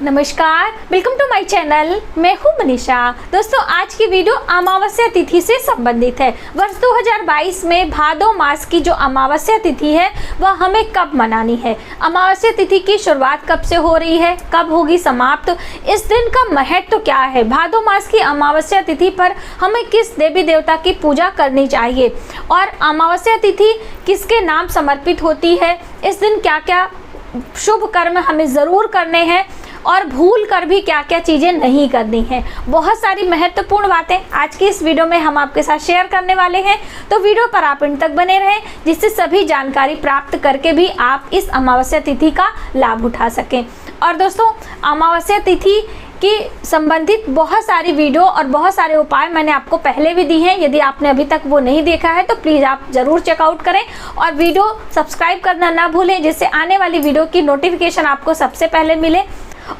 नमस्कार, welcome to my channel. मैं हूँ मनीषा। दोस्तों, आज की वीडियो अमावस्या तिथि से संबंधित है। वर्ष 2022 में भादो मास की जो अमावस्या तिथि है वह हमें कब मनानी है, अमावस्या तिथि की शुरुआत कब से हो रही है, कब होगी समाप्त, इस दिन का महत्व क्या है, भादो मास की अमावस्या तिथि पर हमें किस देवी देवता की पूजा करनी चाहिए और अमावस्या तिथि किसके नाम समर्पित होती है, इस दिन क्या क्या शुभ कर्म हमें ज़रूर करने हैं और भूल कर भी क्या क्या चीज़ें नहीं करनी है। बहुत सारी महत्वपूर्ण बातें आज की इस वीडियो में हम आपके साथ शेयर करने वाले हैं, तो वीडियो पर आप अंत तक बने रहें जिससे सभी जानकारी प्राप्त करके भी आप इस अमावस्या तिथि का लाभ उठा सकें। और दोस्तों, अमावस्या तिथि की संबंधित बहुत सारी वीडियो और बहुत सारे उपाय मैंने आपको पहले भी दी हैं। यदि आपने अभी तक वो नहीं देखा है तो प्लीज़ आप ज़रूर चेकआउट करें और वीडियो सब्सक्राइब करना ना भूलें जिससे आने वाली वीडियो की नोटिफिकेशन आपको सबसे पहले मिले।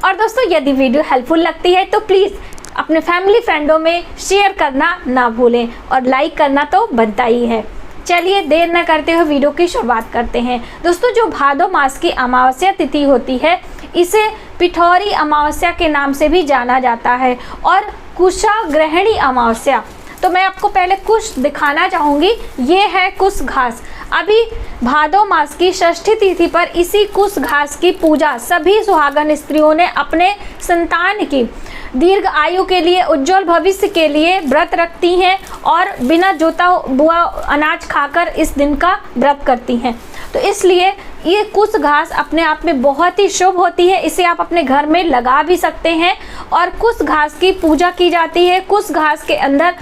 और दोस्तों, यदि वीडियो हेल्पफुल लगती है तो प्लीज़ अपने फैमिली फ्रेंडों में शेयर करना ना भूलें और लाइक करना तो बनता ही है। चलिए देर न करते हुए वीडियो की शुरुआत करते हैं। दोस्तों, जो भादो मास की अमावस्या तिथि होती है इसे पिठौरी अमावस्या के नाम से भी जाना जाता है और कुशाग्रहणी अमावस्या। तो मैं आपको पहले कुश दिखाना चाहूँगी। ये है कुश घास। अभी भादो मास की षष्ठी तिथि पर इसी कुश घास की पूजा सभी सुहागन स्त्रियों ने अपने संतान की दीर्घ आयु के लिए, उज्जवल भविष्य के लिए व्रत रखती हैं और बिना जोता हुआ अनाज खाकर इस दिन का व्रत करती हैं। तो इसलिए ये कुश घास अपने आप में बहुत ही शुभ होती है। इसे आप अपने घर में लगा भी सकते हैं और कुश घास की पूजा की जाती है। कुश घास के अंदर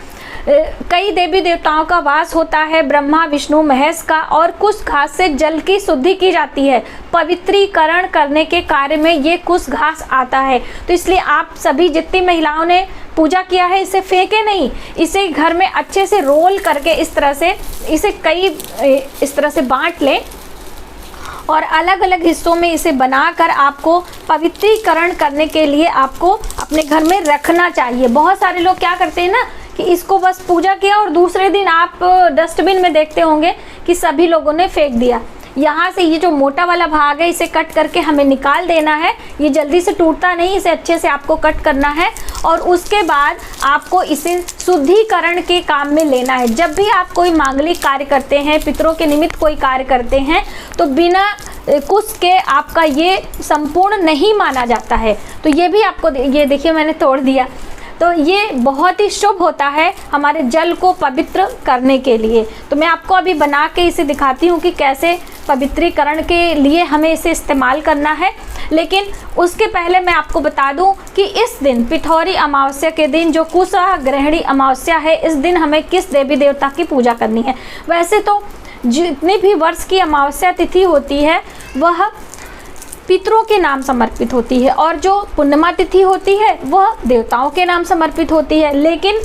कई देवी देवताओं का वास होता है, ब्रह्मा विष्णु महेश का, और कुश घास से जल की शुद्धि की जाती है। पवित्रीकरण करने के कार्य में ये कुश घास आता है। तो इसलिए आप सभी जितनी महिलाओं ने पूजा किया है इसे फेंके नहीं, इसे घर में अच्छे से रोल करके इस तरह से बांट लें और अलग अलग हिस्सों में इसे बनाकर आपको पवित्रीकरण करने के लिए आपको अपने घर में रखना चाहिए। बहुत सारे लोग क्या करते हैं ना कि इसको बस पूजा किया और दूसरे दिन आप डस्टबिन में देखते होंगे कि सभी लोगों ने फेंक दिया। यहाँ से ये जो मोटा वाला भाग है इसे कट करके हमें निकाल देना है। ये जल्दी से टूटता नहीं, इसे अच्छे से आपको कट करना है और उसके बाद आपको इसे शुद्धिकरण के काम में लेना है। जब भी आप कोई मांगलिक कार्य करते हैं, पितरों के निमित्त कोई कार्य करते हैं, तो बिना कुश के आपका ये संपूर्ण नहीं माना जाता है। तो ये भी आपको, ये देखिए मैंने तोड़ दिया। तो ये बहुत ही शुभ होता है हमारे जल को पवित्र करने के लिए। तो मैं आपको अभी बना के इसे दिखाती हूँ कि कैसे पवित्रीकरण के लिए हमें इसे इस्तेमाल करना है। लेकिन उसके पहले मैं आपको बता दूं कि इस दिन पिठौरी अमावस्या के दिन जो कुशाग्रहणी अमावस्या है, इस दिन हमें किस देवी देवता की पूजा करनी है। वैसे तो जितनी भी वर्ष की अमावस्या तिथि होती है वह पितरों के नाम समर्पित होती है और जो पूर्णिमा तिथि होती है वह देवताओं के नाम समर्पित होती है। लेकिन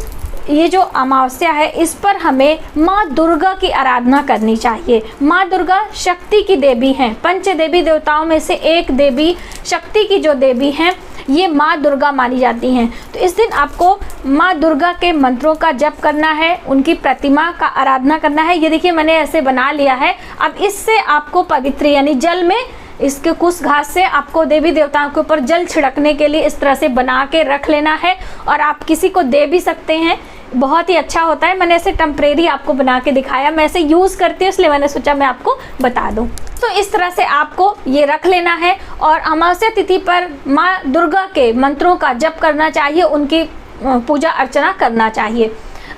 ये जो अमावस्या है इस पर हमें माँ दुर्गा की आराधना करनी चाहिए। माँ दुर्गा शक्ति की देवी हैं। पंच देवी देवताओं में से एक देवी, शक्ति की जो देवी हैं, ये माँ दुर्गा मानी जाती हैं। तो इस दिन आपको माँ दुर्गा के मंत्रों का जप करना है, उनकी प्रतिमा का आराधना करना है। ये देखिए मैंने ऐसे बना लिया है। अब इससे आपको पवित्र यानी जल में इसके कुश घास से आपको देवी देवताओं के ऊपर जल छिड़कने के लिए इस तरह से बना के रख लेना है और आप किसी को दे भी सकते हैं। बहुत ही अच्छा होता है। मैंने ऐसे टेम्परेरी आपको बना के दिखाया, मैं ऐसे यूज़ करती हूँ इसलिए मैंने सोचा मैं आपको बता दूँ। तो इस तरह से आपको ये रख लेना है और अमावस्या तिथि पर माँ दुर्गा के मंत्रों का जप करना चाहिए, उनकी पूजा अर्चना करना चाहिए।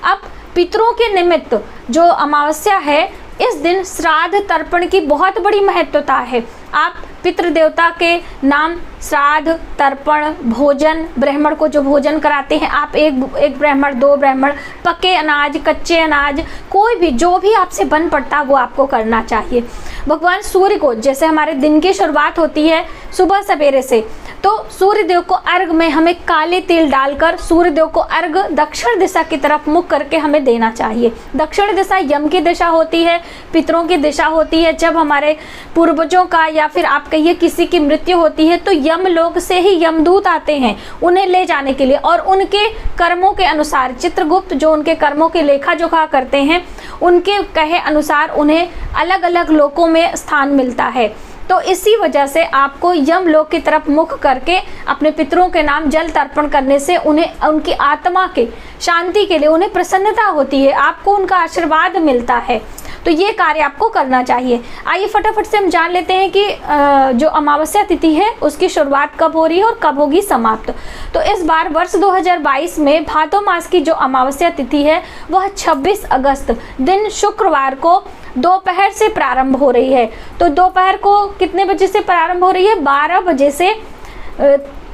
अब पितरों के निमित्त जो अमावस्या है इस दिन श्राद्ध तर्पण की बहुत बड़ी महत्वता है। आप पितृ देवता के नाम श्राद्ध तर्पण भोजन, ब्राह्मण को जो भोजन कराते हैं आप, एक ब्राह्मण, दो ब्राह्मण, पके अनाज, कच्चे अनाज, कोई भी जो भी आपसे बन पड़ता वो आपको करना चाहिए। भगवान सूर्य को, जैसे हमारे दिन की शुरुआत होती है सुबह सवेरे से, तो सूर्य देव को अर्घ में हमें काले तिल डालकर सूर्य देव को अर्घ दक्षिण दिशा की तरफ मुख करके हमें देना चाहिए। दक्षिण दिशा यम की दिशा होती है, पितरों की दिशा होती है। जब हमारे पूर्वजों का या फिर आप कहिए किसी की मृत्यु होती है तो यम लोक से ही यमदूत आते हैं उन्हें ले जाने के लिए और उनके कर्मों के अनुसार, चित्रगुप्त जो उनके कर्मों के लेखा जोखा करते हैं, उनके कहे अनुसार उन्हें अलग अलग लोकों में स्थान मिलता है। तो इसी वजह से आपको यमलोक की तरफ मुख करके अपने पितरों के नाम जल तर्पण करने से उन्हें उनकी आत्मा के शांति के लिए उन्हें प्रसन्नता होती है, आपको उनका आशीर्वाद मिलता है। तो ये कार्य आपको करना चाहिए। आइए फटाफट से हम जान लेते हैं कि जो अमावस्या तिथि है उसकी शुरुआत कब हो रही है और कब होगी समाप्त। तो इस बार वर्ष 2022 में भादो मास की जो अमावस्या तिथि है वह 26 अगस्त दिन शुक्रवार को दोपहर से प्रारंभ हो रही है। तो दोपहर को कितने बजे से प्रारंभ हो रही है? 12 बजे से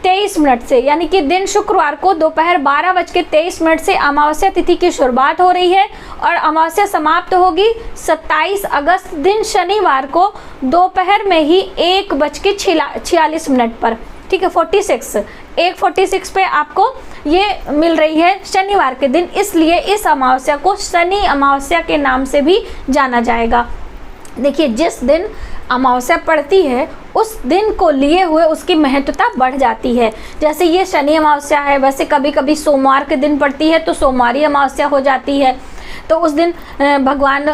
23 मिनट से, यानी कि दिन शुक्रवार को दोपहर 12:23 से अमावस्या तिथि की शुरुआत हो रही है और अमावस्या समाप्त होगी 27 अगस्त दिन शनिवार को दोपहर में ही 1:46 पर। ठीक है, 1:46 पे आपको ये मिल रही है शनिवार के दिन, इसलिए इस अमावस्या को शनि अमावस्या के नाम से भी जाना जाएगा। देखिए, जिस दिन अमावस्या पड़ती है उस दिन को लिए हुए उसकी महत्वता बढ़ जाती है। जैसे ये शनि अमावस्या है, वैसे कभी कभी सोमवार के दिन पड़ती है तो सोमवारी अमावस्या हो जाती है। तो उस दिन भगवान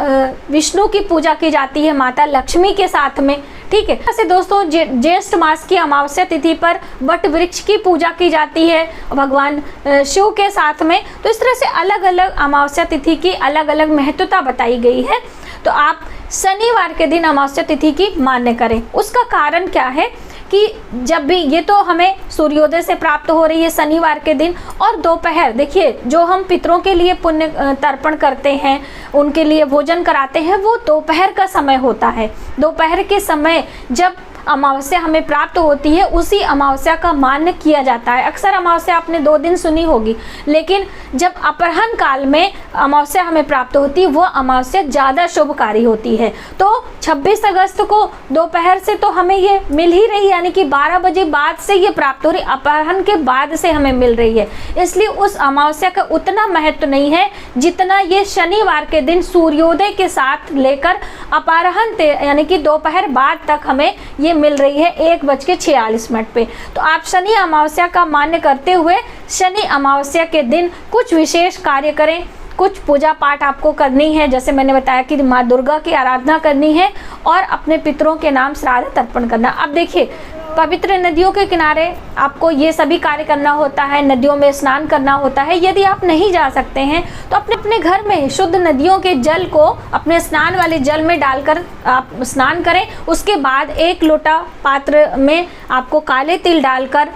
विष्णु की पूजा की जाती है माता लक्ष्मी के साथ में। ठीक है, ऐसे दोस्तों ज्येष्ठ मास की अमावस्या तिथि पर वट वृक्ष की पूजा की जाती है भगवान शिव के साथ में। तो इस तरह से अलग अलग अमावस्या तिथि की अलग अलग महत्वता बताई गई है। तो आप शनिवार के दिन अमावस्या तिथि की मान्य करें। उसका कारण क्या है कि जब भी ये तो हमें सूर्योदय से प्राप्त हो रही है शनिवार के दिन, और दोपहर, देखिए जो हम पितरों के लिए पुण्य तर्पण करते हैं, उनके लिए भोजन कराते हैं, वो दोपहर का समय होता है। दोपहर के समय जब अमावस्या हमें प्राप्त होती है उसी अमावस्या का मान्य किया जाता है। अक्सर अमावस्या आपने 2 दिन सुनी होगी, लेकिन जब अपराह्न काल में अमावस्या हमें प्राप्त होती है वो अमावस्या ज़्यादा शुभकारी होती है। तो 26 अगस्त को दोपहर से तो हमें ये मिल ही रही है, यानी कि 12 बजे बाद से ये प्राप्त हो रही, अपराह्न के बाद से हमें मिल रही है। इसलिए उस अमावस्या का उतना महत्व नहीं है जितना ये शनिवार के दिन सूर्योदय के साथ लेकर अपराह्न यानी कि दोपहर बाद तक हमें ये मिल रही है 1:46 पे। तो आप शनि अमावस्या का मान्य करते हुए शनि अमावस्या के दिन कुछ विशेष कार्य करें, कुछ पूजा पाठ आपको करनी है। जैसे मैंने बताया कि माँ दुर्गा की आराधना करनी है और अपने पितरों के नाम श्राद्ध तर्पण करना। अब देखिए, पवित्र नदियों के किनारे आपको ये सभी कार्य करना होता है, नदियों में स्नान करना होता है। यदि आप नहीं जा सकते हैं तो अपने अपने घर में शुद्ध नदियों के जल को अपने स्नान वाले जल में डालकर आप स्नान करें। उसके बाद 1 लोटा पात्र में आपको काले तिल डालकर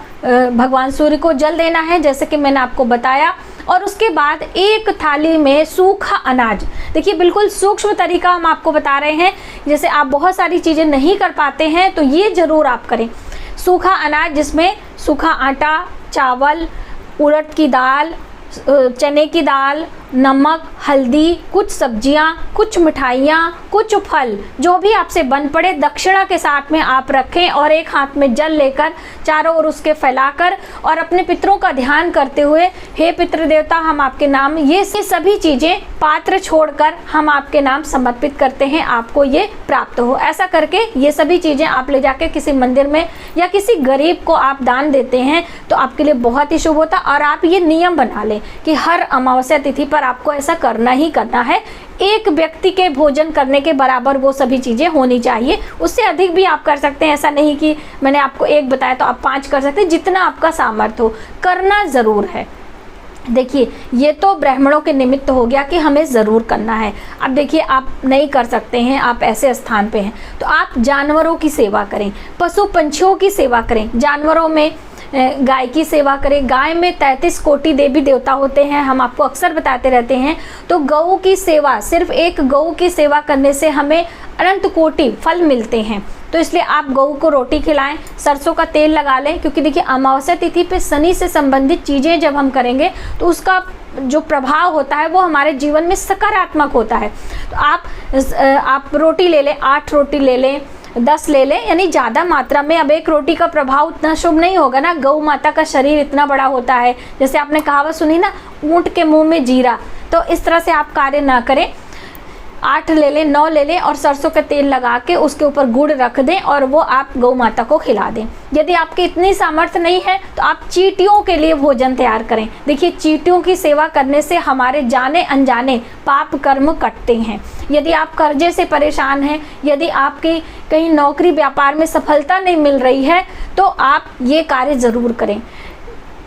भगवान सूर्य को जल देना है, जैसे कि मैंने आपको बताया। और उसके बाद 1 थाली में सूखा अनाज, देखिए बिल्कुल सूक्ष्म तरीका हम आपको बता रहे हैं। जैसे आप बहुत सारी चीज़ें नहीं कर पाते हैं तो ये ज़रूर आप करें। सूखा अनाज जिसमें सूखा आटा, चावल, उड़द की दाल, चने की दाल, नमक, हल्दी, कुछ सब्जियां, कुछ मिठाइयाँ, कुछ फल, जो भी आपसे बन पड़े दक्षिणा के साथ में आप रखें और एक हाथ में जल लेकर चारों ओर उसके फैलाकर और अपने पितरों का ध्यान करते हुए, हे पितृ देवता हम आपके नाम, ये सभी चीज़ें पात्र छोड़कर हम आपके नाम समर्पित करते हैं, आपको ये प्राप्त हो। ऐसा करके ये सभी चीज़ें आप ले जाके किसी मंदिर में या किसी गरीब को आप दान देते हैं तो आपके लिए बहुत ही शुभ होता। और आप ये नियम बना लें कि हर अमावस्या तिथि पर आपको ऐसा करना ही करना है। एक व्यक्ति के भोजन करने के बराबर वो सभी चीज़ें होनी चाहिए। उससे अधिक भी आप कर सकते हैं, ऐसा नहीं कि मैंने आपको 1 बताया तो आप 5 कर सकते हैं। जितना आपका सामर्थ्य हो करना ज़रूर है। देखिए, ये तो ब्राह्मणों के निमित्त हो गया कि हमें ज़रूर करना है। अब देखिए, आप नहीं कर सकते हैं, आप ऐसे स्थान पे हैं तो आप जानवरों की सेवा करें, पशु पंछियों की सेवा करें। जानवरों में गाय की सेवा करें। गाय में 33 कोटि देवी देवता होते हैं, हम आपको अक्सर बताते रहते हैं। तो गऊ की सेवा, सिर्फ एक गऊ की सेवा करने से हमें अनंत कोटि फल मिलते हैं। तो इसलिए आप गऊ को रोटी खिलाएं, सरसों का तेल लगा लें, क्योंकि देखिए अमावस्या तिथि पे शनि से संबंधित चीज़ें जब हम करेंगे तो उसका जो प्रभाव होता है वो हमारे जीवन में सकारात्मक होता है। तो आप रोटी ले लें, 8 रोटी ले लें, 10 ले लें, यानी ज़्यादा मात्रा में। अब एक रोटी का प्रभाव उतना शुभ नहीं होगा ना, गौ माता का शरीर इतना बड़ा होता है। जैसे आपने कहावत सुनी ना, ऊँट के मुंह में जीरा, तो इस तरह से आप कार्य ना करें। 8 ले लें, 9 ले लें और सरसों का तेल लगा के उसके ऊपर गुड़ रख दें और वो आप गौ माता को खिला दें। यदि आपकी इतनी सामर्थ्य नहीं है तो आप चींटियों के लिए भोजन तैयार करें। देखिए, चींटियों की सेवा करने से हमारे जाने अनजाने पाप कर्म कटते हैं। यदि आप कर्जे से परेशान हैं, यदि आपकी कहीं नौकरी व्यापार में सफलता नहीं मिल रही है, तो आप ये कार्य ज़रूर करें।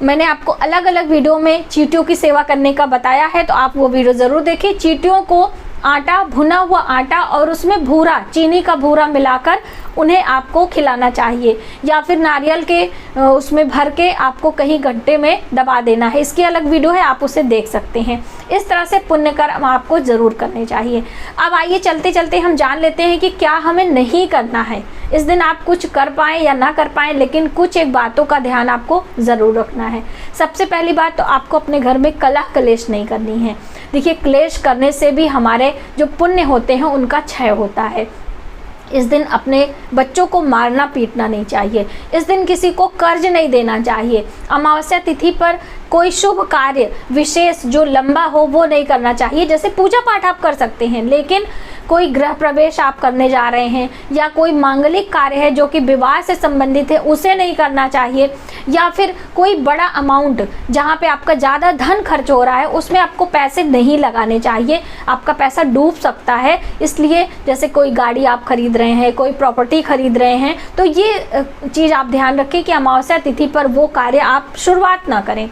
मैंने आपको अलग अलग वीडियो में चींटियों की सेवा करने का बताया है, तो आप वो वीडियो ज़रूर देखें। चींटियों को आटा, भुना हुआ आटा और उसमें भूरा, चीनी का भूरा मिलाकर उन्हें आपको खिलाना चाहिए, या फिर नारियल के उसमें भर के आपको कहीं गड्ढे में दबा देना है। इसकी अलग वीडियो है, आप उसे देख सकते हैं। इस तरह से पुण्य कर्म आपको ज़रूर करने चाहिए। अब आइए चलते चलते हम जान लेते हैं कि क्या हमें नहीं करना है। इस दिन आप कुछ कर पाएँ या ना कर पाएँ, लेकिन कुछ एक बातों का ध्यान आपको ज़रूर रखना है। सबसे पहली बात तो आपको अपने घर में कलह कलेश नहीं करनी है। देखिए, क्लेश करने से भी हमारे जो पुण्य होते हैं उनका क्षय होता है। इस दिन अपने बच्चों को मारना पीटना नहीं चाहिए। इस दिन किसी को कर्ज नहीं देना चाहिए। अमावस्या तिथि पर कोई शुभ कार्य विशेष जो लंबा हो वो नहीं करना चाहिए। जैसे पूजा पाठ आप कर सकते हैं, लेकिन कोई गृह प्रवेश आप करने जा रहे हैं या कोई मांगलिक कार्य है जो कि विवाह से संबंधित है, उसे नहीं करना चाहिए। या फिर कोई बड़ा अमाउंट जहाँ पे आपका ज़्यादा धन खर्च हो रहा है, उसमें आपको पैसे नहीं लगाने चाहिए। आपका पैसा डूब सकता है। इसलिए जैसे कोई गाड़ी आप खरीद रहे हैं, कोई प्रॉपर्टी खरीद रहे हैं, तो ये चीज़ आप ध्यान रखें कि अमावस्या तिथि पर वो कार्य आप शुरुआत ना करें।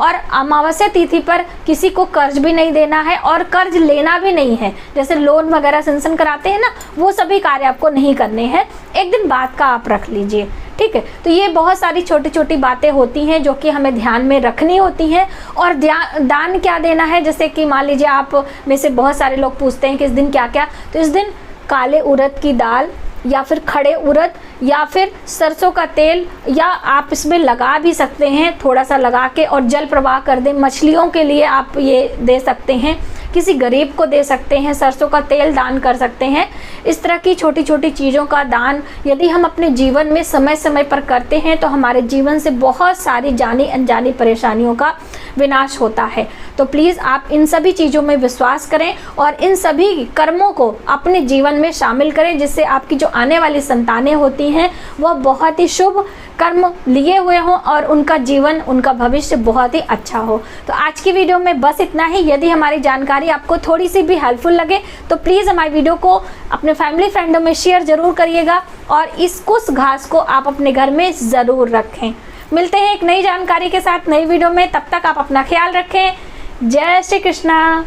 और अमावस्या तिथि पर किसी को कर्ज भी नहीं देना है और कर्ज लेना भी नहीं है। जैसे लोन वगैरह सेंक्शन कराते हैं ना, वो सभी कार्य आपको नहीं करने हैं। एक दिन बाद का आप रख लीजिए, ठीक है। तो ये बहुत सारी छोटी छोटी बातें होती हैं जो कि हमें ध्यान में रखनी होती हैं। और दान क्या देना है, जैसे कि मान लीजिए आप में से बहुत सारे लोग पूछते हैं कि इस दिन क्या क्या, तो इस दिन काले उड़द की दाल या फिर खड़े उड़द या फिर सरसों का तेल, या आप इसमें लगा भी सकते हैं, थोड़ा सा लगा के और जल प्रवाह कर दें। मछलियों के लिए आप ये दे सकते हैं, किसी गरीब को दे सकते हैं, सरसों का तेल दान कर सकते हैं। इस तरह की छोटी छोटी चीज़ों का दान यदि हम अपने जीवन में समय समय पर करते हैं तो हमारे जीवन से बहुत सारी जानी अनजानी परेशानियों का विनाश होता है। तो प्लीज़ आप इन सभी चीज़ों में विश्वास करें और इन सभी कर्मों को अपने जीवन में शामिल करें, जिससे आपकी जो आने वाली संतानें होती हैं वह बहुत ही शुभ कर्म लिए हुए हों और उनका जीवन, उनका भविष्य बहुत ही अच्छा हो। तो आज की वीडियो में बस इतना ही। यदि हमारी जानकारी आपको थोड़ी सी भी हेल्पफुल लगे तो प्लीज़ हमारी वीडियो को अपने फैमिली फ्रेंडों में शेयर ज़रूर करिएगा और इस कुश घास को आप अपने घर में ज़रूर रखें। मिलते हैं एक नई जानकारी के साथ नई वीडियो में। तब तक आप अपना ख्याल रखें। जय श्री कृष्णा।